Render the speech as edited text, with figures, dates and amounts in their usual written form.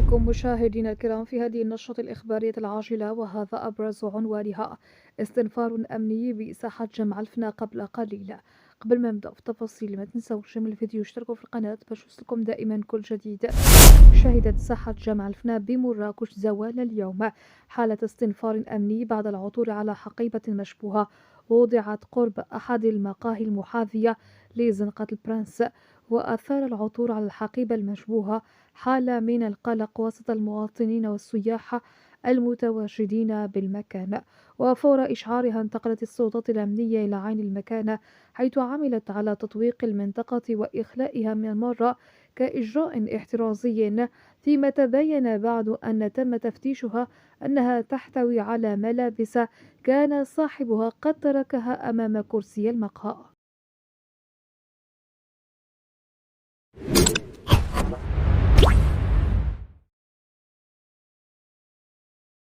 بكم مشاهدينا الكرام في هذه النشرة الإخبارية العاجلة، وهذا أبرز عنوانها: استنفار أمني بساحة جمع الفنا قبل قليل. قبل ما نبدأ في التفاصيل ما تنسوش من الفيديو اشتركوا في القناة باش يوصلكم دائما كل جديد. شهدت ساحة جمع الفنا بمراكش زوال اليوم حالة استنفار أمني بعد العثور على حقيبة مشبوهة وضعت قرب أحد المقاهي المحاذية لزنقة البرنس، وأثار العثور على الحقيبة المشبوهة حالة من القلق وسط المواطنين والسياح المتواجدين بالمكان. وفور إشعارها انتقلت السلطات الأمنية إلى عين المكان، حيث عملت على تطويق المنطقة وإخلائها من المرة كإجراء احترازي، فيما تبين بعد أن تم تفتيشها أنها تحتوي على ملابس كان صاحبها قد تركها أمام كرسي المقهى.